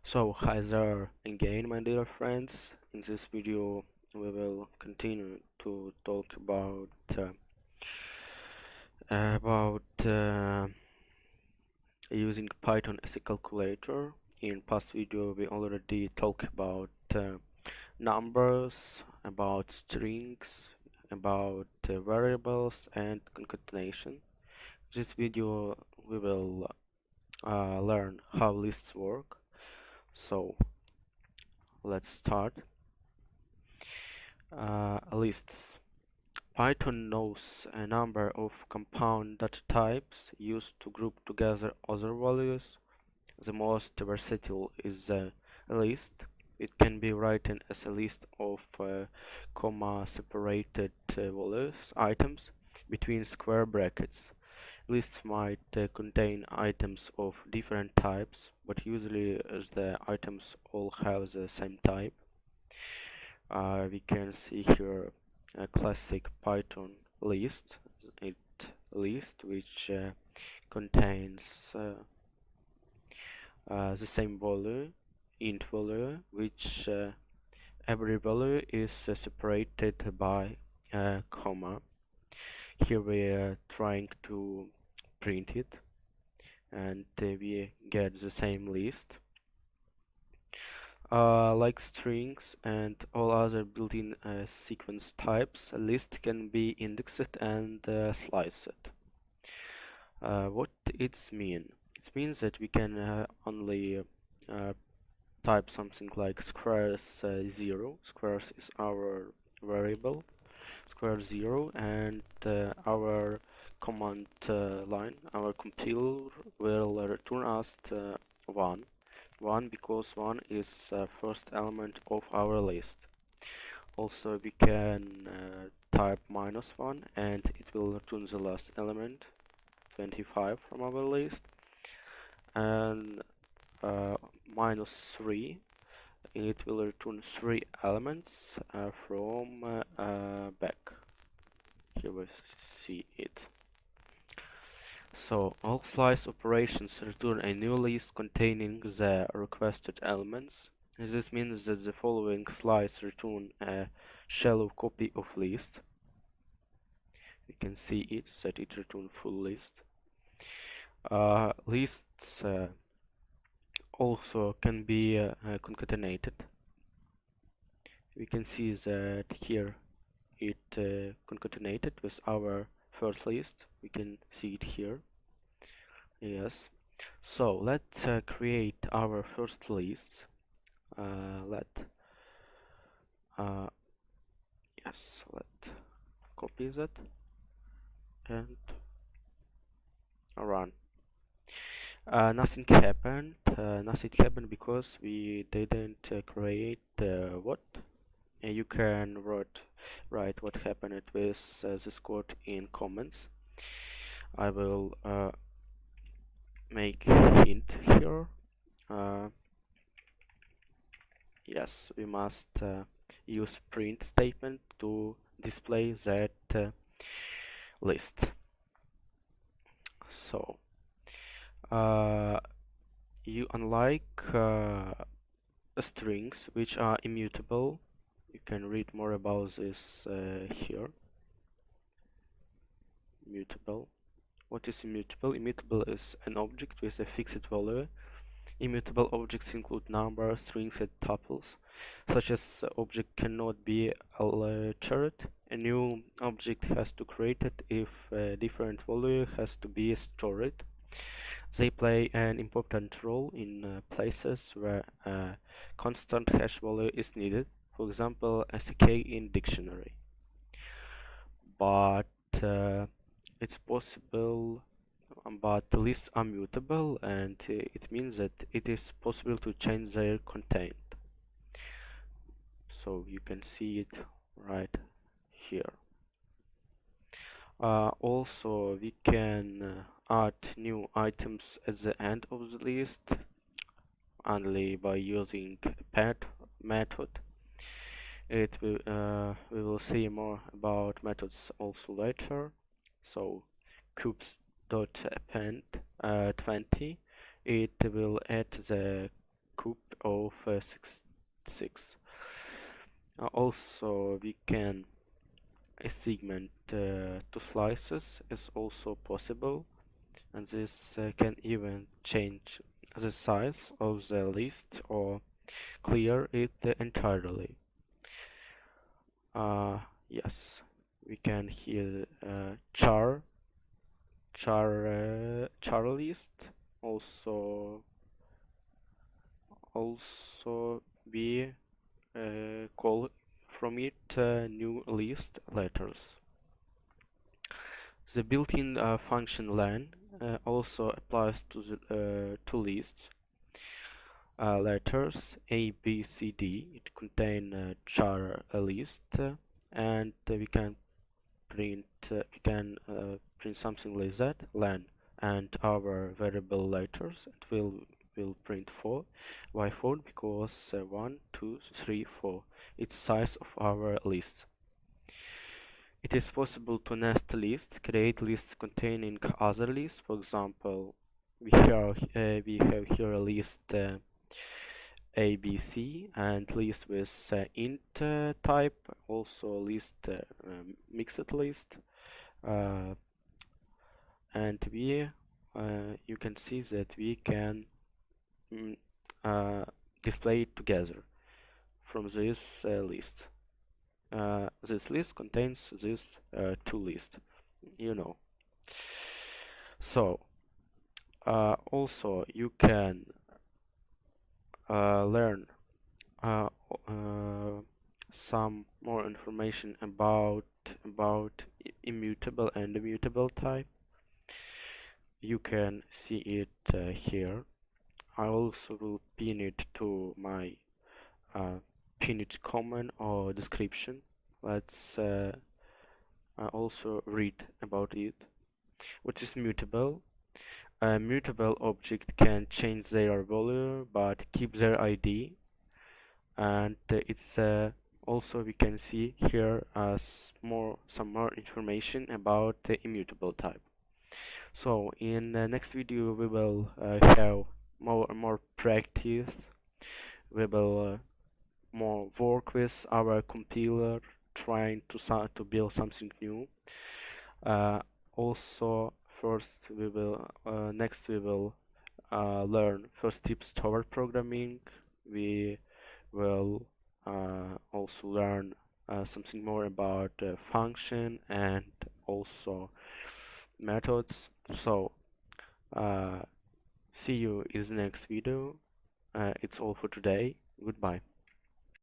So hi there again, my dear friends. In this video we will continue to talk about using Python as a calculator. In past video we already talked about numbers, about strings, about variables and concatenation. This video we will learn how lists work. So let's start. Lists. Python knows a number of compound data types used to group together other values. The most versatile is the list. It can be written as a list of comma-separated values items between square brackets. Lists might contain items of different types, but usually the items all have the same type. We can see here a classic Python list, which contains the same value, int value, which every value is separated by a comma. Here we are trying to print it, and we get the same list. Like strings and all other built-in sequence types, a list can be indexed and sliced. What it means? It means that we can only type something like squares 0. Squares is our variable, square 0, and our command line, our compiler will return us 1. 1 because 1 is first element of our list. Also we can type -1 and it will return the last element, 25, from our list, and -3, it will return 3 elements from back. Here we see it. So all slice operations return a new list containing the requested elements. This means that the following slice return a shallow copy of list. You can see it, that it return full list. Lists also can be concatenated. We can see that here it concatenated with our first list. We can see it here. Yes. So let's create our first list. Let copy that and run. Nothing happened. Nothing happened because we didn't create what. You can write what happened with this code in comments. I will make a hint here. Yes, we must use print statement to display that list. So you unlike strings which are immutable. You can read more about this here. Immutable. What is immutable? Immutable is an object with a fixed value. Immutable objects include numbers, strings, and tuples. Such as object cannot be altered. A new object has to create it if a different value has to be stored. They play an important role in places where a constant hash value is needed, for example as a key in dictionary. But it's possible, but the lists are mutable, and it means that it is possible to change their content. So you can see it right here. Also we can add new items at the end of the list only by using pet method. We will see more about methods also later. So cubes.append 20, it will add the cube of 6. Also, we can segment to slices is also possible, and this can even change the size of the list or clear it entirely. Yes, we can here char list. Also we call from it new list letters. The built-in function len also applies to the to lists. Letters A, B, C, D. It contain char list, and we can print something like that, len, and our variable letters. It will print 4. Why 4? Because 1, 2, 3, 4. It's size of our list. It is possible to nest lists, create lists containing other lists. For example, we have here a list ABC and list with int type, also list mixed list, and you can see that we can display it together from this list. This list contains these two lists, you know. So also you can learn some more information about immutable and mutable type. You can see it here. I also will pin it to my pinned comment or description. Let's also read about it. What is mutable? A mutable object can change their value but keep their ID, and it's also we can see here some more information about the immutable type. So in the next video we will have more practice. We will more work with our compiler, trying to build something new. Also, next we will learn first tips toward programming. We will also learn something more about function and also methods. So see you in the next video. It's all for today. Goodbye.